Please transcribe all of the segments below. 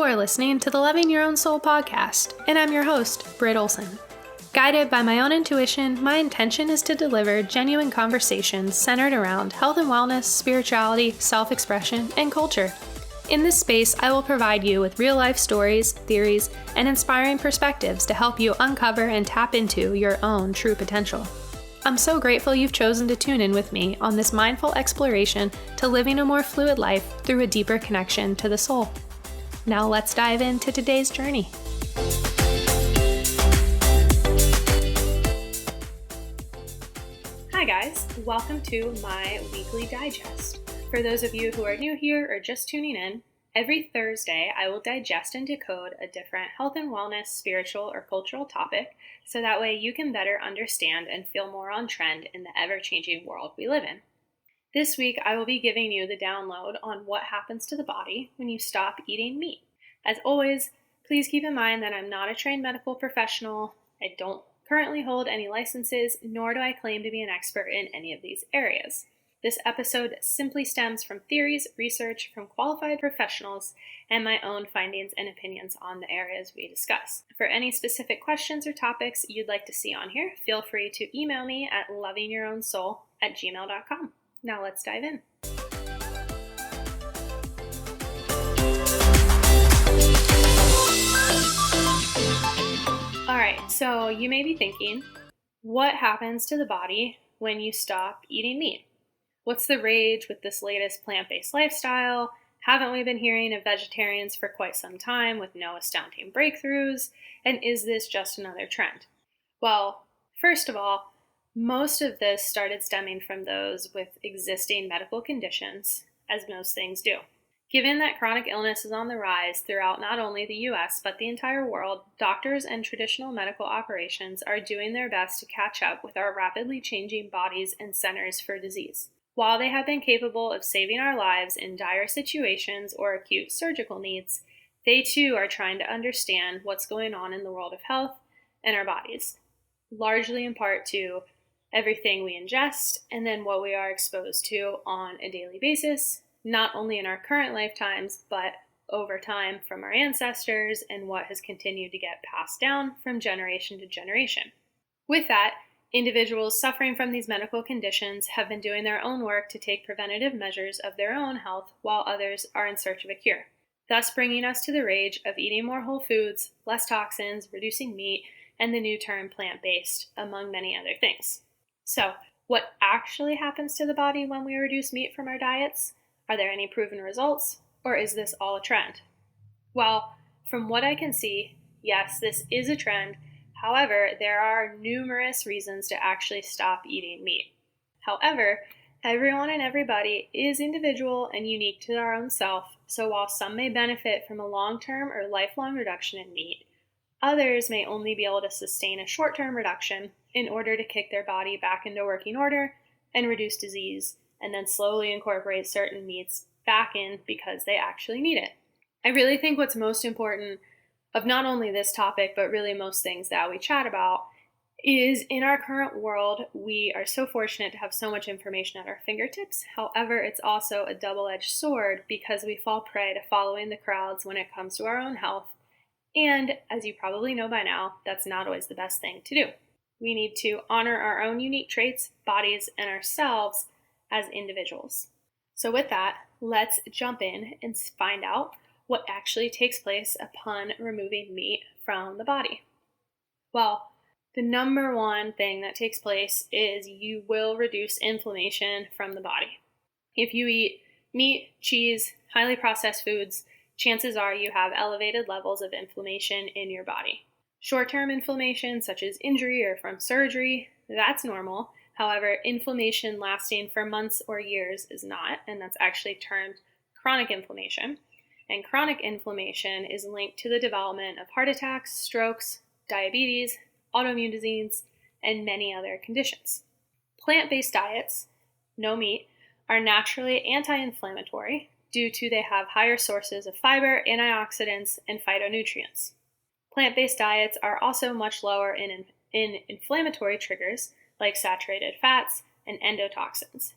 You're listening to the Loving Your Own Soul podcast, and I'm your host, Britt. Guided by my own intuition, my intention is to deliver genuine conversations centered around health and wellness, spirituality, self-expression, and culture. In this space, I will provide you with real-life stories, theories, and inspiring perspectives to help you uncover and tap into your own true potential. I'm so grateful you've chosen to tune in with me on this mindful exploration to living a more fluid life through a deeper connection to the soul. Now let's dive into today's journey. Hi guys, welcome to my weekly digest. For those of you who are new here or just tuning in, every Thursday I will digest and decode a different health and wellness, spiritual, or cultural topic so that way you can better understand and feel more on trend in the ever-changing world we live in. This week, I will be giving you the download on what happens to the body when you stop eating meat. As always, please keep in mind that I'm not a trained medical professional. I don't currently hold any licenses, nor do I claim to be an expert in any of these areas. This episode simply stems from theories, research from qualified professionals, and my own findings and opinions on the areas we discuss. For any specific questions or topics you'd like to see on here, feel free to email me at lovingyourownsoul@gmail.com. Now let's dive in. Alright, so you may be thinking, what happens to the body when you stop eating meat? What's the rage with this latest plant-based lifestyle? Haven't we been hearing of vegetarians for quite some time with no astounding breakthroughs? And is this just another trend? Well, first of all, most of this started stemming from those with existing medical conditions, as most things do. Given that chronic illness is on the rise throughout not only the US, but the entire world, doctors and traditional medical operations are doing their best to catch up with our rapidly changing bodies and centers for disease. While they have been capable of saving our lives in dire situations or acute surgical needs, they too are trying to understand what's going on in the world of health and our bodies, largely in part to everything we ingest and then what we are exposed to on a daily basis, not only in our current lifetimes, but over time from our ancestors and what has continued to get passed down from generation to generation. With that, individuals suffering from these medical conditions have been doing their own work to take preventative measures of their own health while others are in search of a cure, thus bringing us to the rage of eating more whole foods, less toxins, reducing meat, and the new term plant-based, among many other things. So, what actually happens to the body when we reduce meat from our diets? Are there any proven results, or is this all a trend? Well, from what I can see, yes, this is a trend. However, there are numerous reasons to actually stop eating meat. However, everyone and everybody is individual and unique to their own self, so while some may benefit from a long-term or lifelong reduction in meat, others may only be able to sustain a short-term reduction in order to kick their body back into working order and reduce disease, and then slowly incorporate certain meats back in because they actually need it. I really think what's most important of not only this topic, but really most things that we chat about, is in our current world, we are so fortunate to have so much information at our fingertips. However, it's also a double-edged sword because we fall prey to following the crowds when it comes to our own health. And as you probably know by now, that's not always the best thing to do. We need to honor our own unique traits, bodies, and ourselves as individuals. So with that, let's jump in and find out what actually takes place upon removing meat from the body. Well, the number one thing that takes place is you will reduce inflammation from the body. If you eat meat, cheese, highly processed foods, chances are you have elevated levels of inflammation in your body. Short-term inflammation, such as injury or from surgery, that's normal. However, inflammation lasting for months or years is not, and that's actually termed chronic inflammation. And chronic inflammation is linked to the development of heart attacks, strokes, diabetes, autoimmune disease, and many other conditions. Plant-based diets, no meat, are naturally anti-inflammatory due to they have higher sources of fiber, antioxidants, and phytonutrients. Plant-based diets are also much lower in inflammatory triggers like saturated fats and endotoxins.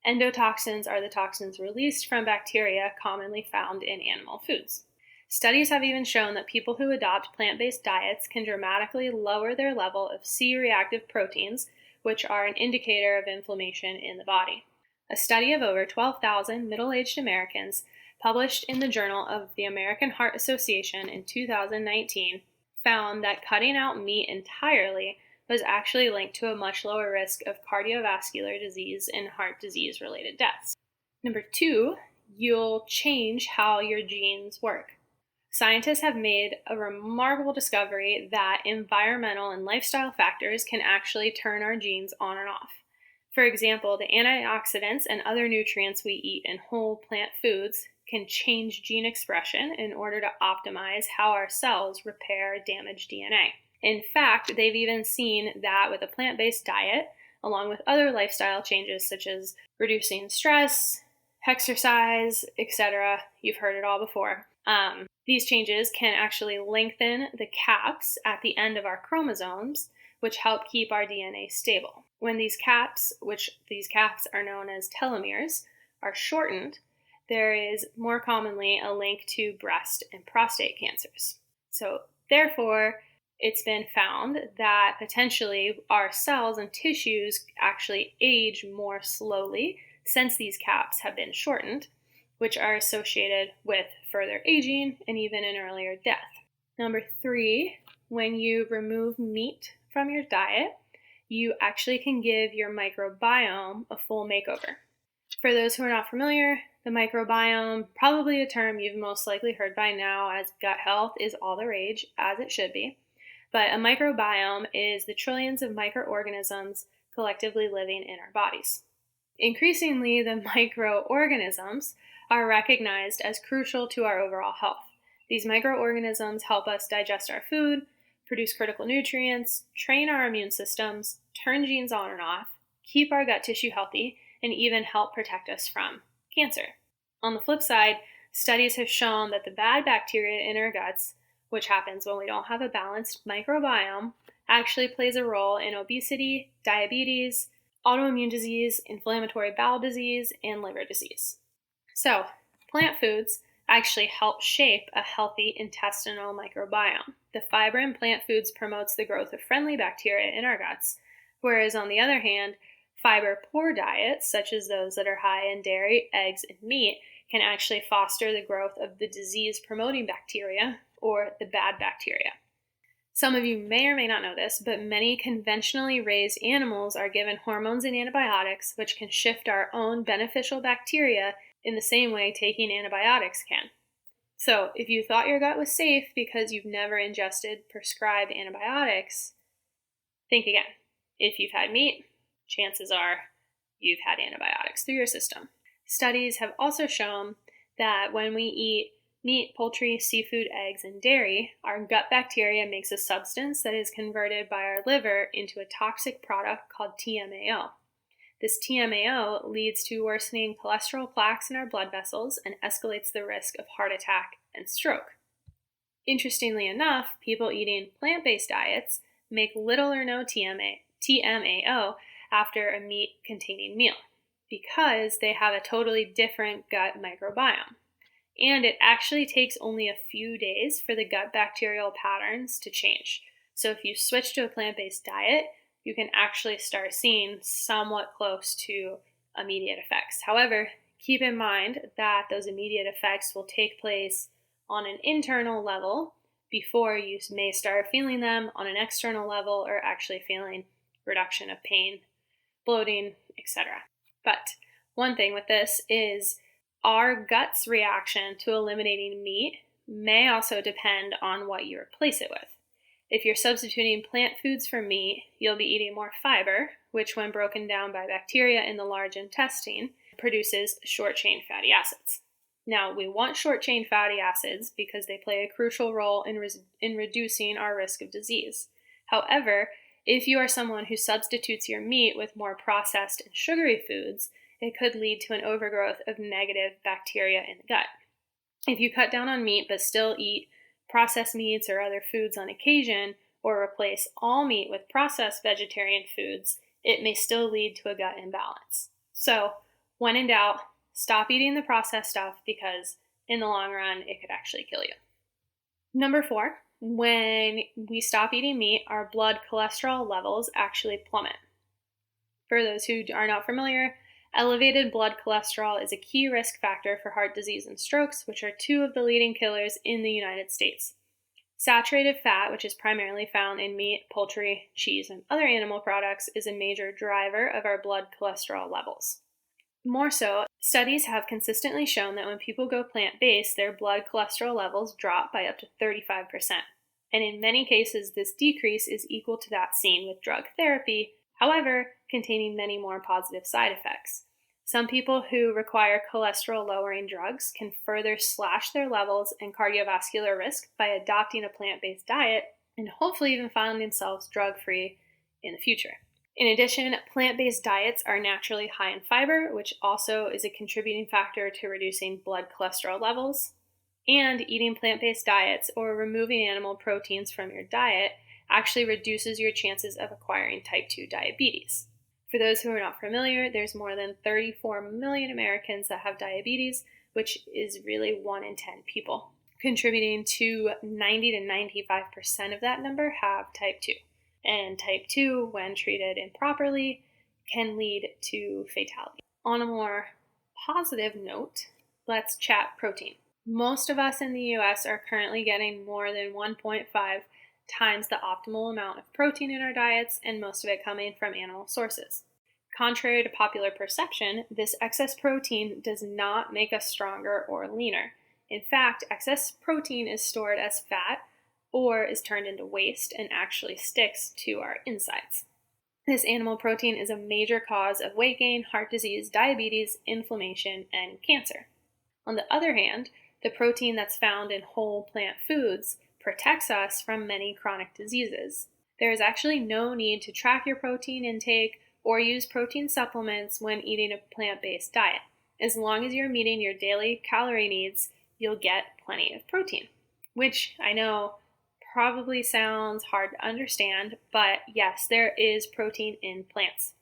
Endotoxins are the toxins released from bacteria commonly found in animal foods. Studies have even shown that people who adopt plant-based diets can dramatically lower their level of C-reactive proteins, which are an indicator of inflammation in the body. A study of over 12,000 middle-aged Americans published in the Journal of the American Heart Association in 2019 found that cutting out meat entirely was actually linked to a much lower risk of cardiovascular disease and heart disease-related deaths. Number 2, you'll change how your genes work. Scientists have made a remarkable discovery that environmental and lifestyle factors can actually turn our genes on and off. For example, the antioxidants and other nutrients we eat in whole plant foods can change gene expression in order to optimize how our cells repair damaged DNA. In fact, they've even seen that with a plant-based diet, along with other lifestyle changes such as reducing stress, exercise, etc. You've heard it all before. These changes can actually lengthen the caps at the end of our chromosomes, which help keep our DNA stable. When these caps, which these caps are known as telomeres, are shortened, there is more commonly a link to breast and prostate cancers. So therefore, it's been found that potentially our cells and tissues actually age more slowly since these caps have been shortened, which are associated with further aging and even an earlier death. Number 3, when you remove meat from your diet, you actually can give your microbiome a full makeover. For those who are not familiar, the microbiome, probably a term you've most likely heard by now, as gut health is all the rage, as it should be. But a microbiome is the trillions of microorganisms collectively living in our bodies. Increasingly, the microorganisms are recognized as crucial to our overall health. These microorganisms help us digest our food, produce critical nutrients, train our immune systems, turn genes on and off, keep our gut tissue healthy, and even help protect us from cancer. On the flip side, studies have shown that the bad bacteria in our guts, which happens when we don't have a balanced microbiome, actually plays a role in obesity, diabetes, autoimmune disease, inflammatory bowel disease, and liver disease. So, plant foods actually help shape a healthy intestinal microbiome. The fiber in plant foods promotes the growth of friendly bacteria in our guts, whereas on the other hand, fiber-poor diets, such as those that are high in dairy, eggs, and meat, can actually foster the growth of the disease-promoting bacteria, or the bad bacteria. Some of you may or may not know this, but many conventionally raised animals are given hormones and antibiotics, which can shift our own beneficial bacteria in the same way taking antibiotics can. So, if you thought your gut was safe because you've never ingested prescribed antibiotics, think again. If you've had meat, chances are you've had antibiotics through your system. Studies have also shown that when we eat meat, poultry, seafood, eggs, and dairy, our gut bacteria makes a substance that is converted by our liver into a toxic product called TMAO. This TMAO leads to worsening cholesterol plaques in our blood vessels and escalates the risk of heart attack and stroke. Interestingly enough, people eating plant-based diets make little or no TMAO after a meat-containing meal because they have a totally different gut microbiome. And it actually takes only a few days for the gut bacterial patterns to change. So if you switch to a plant-based diet, you can actually start seeing somewhat close to immediate effects. However, keep in mind that those immediate effects will take place on an internal level before you may start feeling them on an external level or actually feeling reduction of pain, bloating, etc. But one thing with this is our gut's reaction to eliminating meat may also depend on what you replace it with. If you're substituting plant foods for meat, you'll be eating more fiber, which when broken down by bacteria in the large intestine, produces short-chain fatty acids. Now, we want short-chain fatty acids because they play a crucial role in reducing our risk of disease. However, if you are someone who substitutes your meat with more processed and sugary foods, it could lead to an overgrowth of negative bacteria in the gut. If you cut down on meat but still eat processed meats or other foods on occasion, or replace all meat with processed vegetarian foods, it may still lead to a gut imbalance. So, when in doubt, stop eating the processed stuff because in the long run, it could actually kill you. Number 4, when we stop eating meat, our blood cholesterol levels actually plummet. For those who are not familiar, elevated blood cholesterol is a key risk factor for heart disease and strokes, which are two of the leading killers in the United States. Saturated fat, which is primarily found in meat, poultry, cheese, and other animal products, is a major driver of our blood cholesterol levels. More so, studies have consistently shown that when people go plant-based, their blood cholesterol levels drop by up to 35%. And in many cases, this decrease is equal to that seen with drug therapy, however, containing many more positive side effects. Some people who require cholesterol-lowering drugs can further slash their levels and cardiovascular risk by adopting a plant-based diet and hopefully even find themselves drug-free in the future. In addition, plant-based diets are naturally high in fiber, which also is a contributing factor to reducing blood cholesterol levels. And eating plant-based diets or removing animal proteins from your diet actually reduces your chances of acquiring type 2 diabetes. For those who are not familiar, there's more than 34 million Americans that have diabetes, which is really 1 in 10 people, contributing to 90 to 95% of that number have type 2. And type 2, when treated improperly, can lead to fatality. On a more positive note, let's chat protein. Most of us in the US are currently getting more than 1.5 times the optimal amount of protein in our diets, and most of it coming from animal sources. Contrary to popular perception, this excess protein does not make us stronger or leaner. In fact, excess protein is stored as fat or is turned into waste and actually sticks to our insides. This animal protein is a major cause of weight gain, heart disease, diabetes, inflammation, and cancer. On the other hand, the protein that's found in whole plant foods protects us from many chronic diseases. There is actually no need to track your protein intake or use protein supplements when eating a plant-based diet. As long as you're meeting your daily calorie needs, you'll get plenty of protein, which I know probably sounds hard to understand, but yes, there is protein in plants.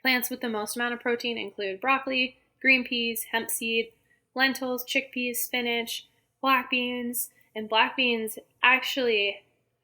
Plants with the most amount of protein include broccoli, green peas, hemp seed, lentils, chickpeas, spinach, black beans, and black beans actually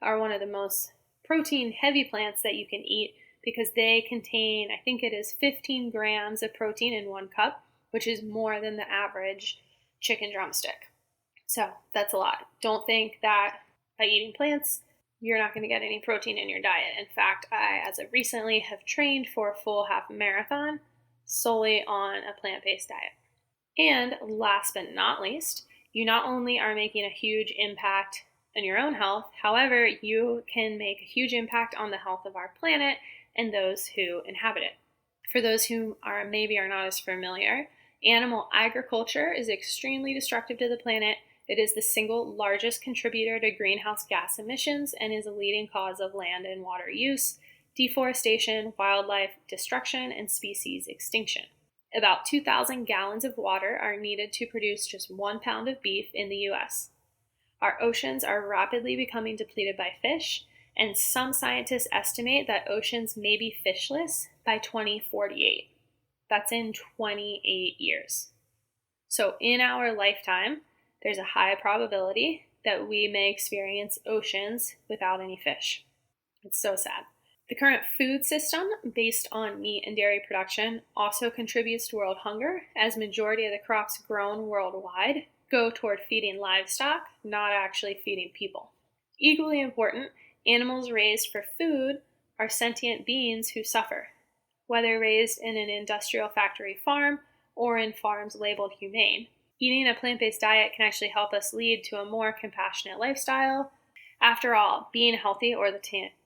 are one of the most protein-heavy plants that you can eat because they contain, I think it is 15 grams of protein in 1 cup, which is more than the average chicken drumstick. So that's a lot. Don't think that by eating plants, you're not going to get any protein in your diet. In fact, I, as of recently, have trained for a full half marathon solely on a plant-based diet. And last but not least, you not only are making a huge impact on your own health, however, you can make a huge impact on the health of our planet and those who inhabit it. For those who maybe are not as familiar, animal agriculture is extremely destructive to the planet. It is the single largest contributor to greenhouse gas emissions and is a leading cause of land and water use, deforestation, wildlife destruction, and species extinction. About 2,000 gallons of water are needed to produce just 1 pound of beef in the US. Our oceans are rapidly becoming depleted by fish, and some scientists estimate that oceans may be fishless by 2048. That's in 28 years. So in our lifetime, there's a high probability that we may experience oceans without any fish. It's so sad. The current food system, based on meat and dairy production, also contributes to world hunger, as majority of the crops grown worldwide go toward feeding livestock, not actually feeding people. Equally important, animals raised for food are sentient beings who suffer, whether raised in an industrial factory farm or in farms labeled humane. Eating a plant-based diet can actually help us lead to a more compassionate lifestyle. After all, being healthy, or the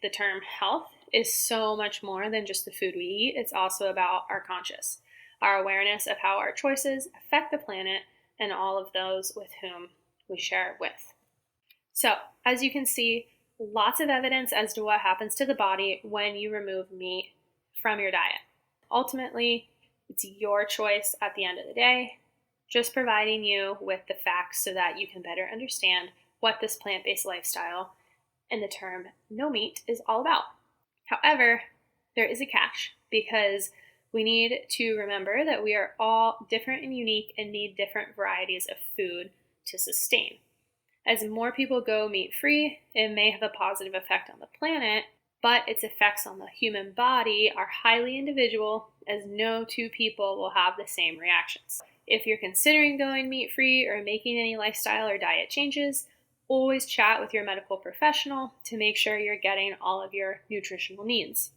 term health, is so much more than just the food we eat. It's also about our conscious, our awareness of how our choices affect the planet and all of those with whom we share it with. So, as you can see, lots of evidence as to what happens to the body when you remove meat from your diet. Ultimately, it's your choice at the end of the day, just providing you with the facts so that you can better understand what this plant-based lifestyle and the term no meat is all about. However, there is a catch, because we need to remember that we are all different and unique and need different varieties of food to sustain. As more people go meat-free, it may have a positive effect on the planet, but its effects on the human body are highly individual, as no two people will have the same reactions. If you're considering going meat-free or making any lifestyle or diet changes, always chat with your medical professional to make sure you're getting all of your nutritional needs.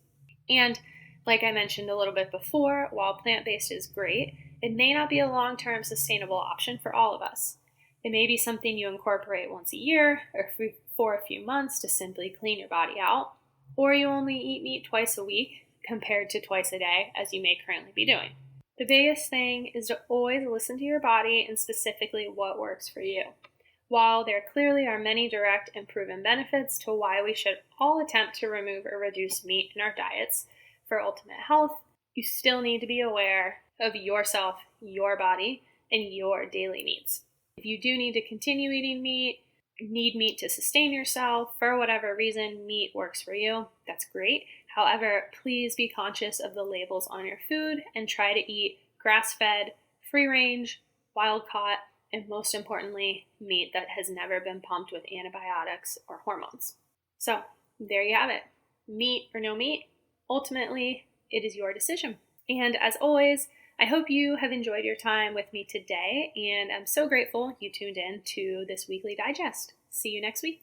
And like I mentioned a little bit before, while plant-based is great, it may not be a long-term sustainable option for all of us. It may be something you incorporate once a year or for a few months to simply clean your body out, or you only eat meat twice a week compared to twice a day as you may currently be doing. The biggest thing is to always listen to your body and specifically what works for you. While there clearly are many direct and proven benefits to why we should all attempt to remove or reduce meat in our diets for ultimate health, you still need to be aware of yourself, your body, and your daily needs. If you do need to continue eating meat, need meat to sustain yourself, for whatever reason meat works for you, that's great. However, please be conscious of the labels on your food and try to eat grass-fed, free-range, wild-caught, and most importantly, meat that has never been pumped with antibiotics or hormones. So, there you have it. Meat or no meat, ultimately, it is your decision. And as always, I hope you have enjoyed your time with me today, and I'm so grateful you tuned in to this weekly digest. See you next week.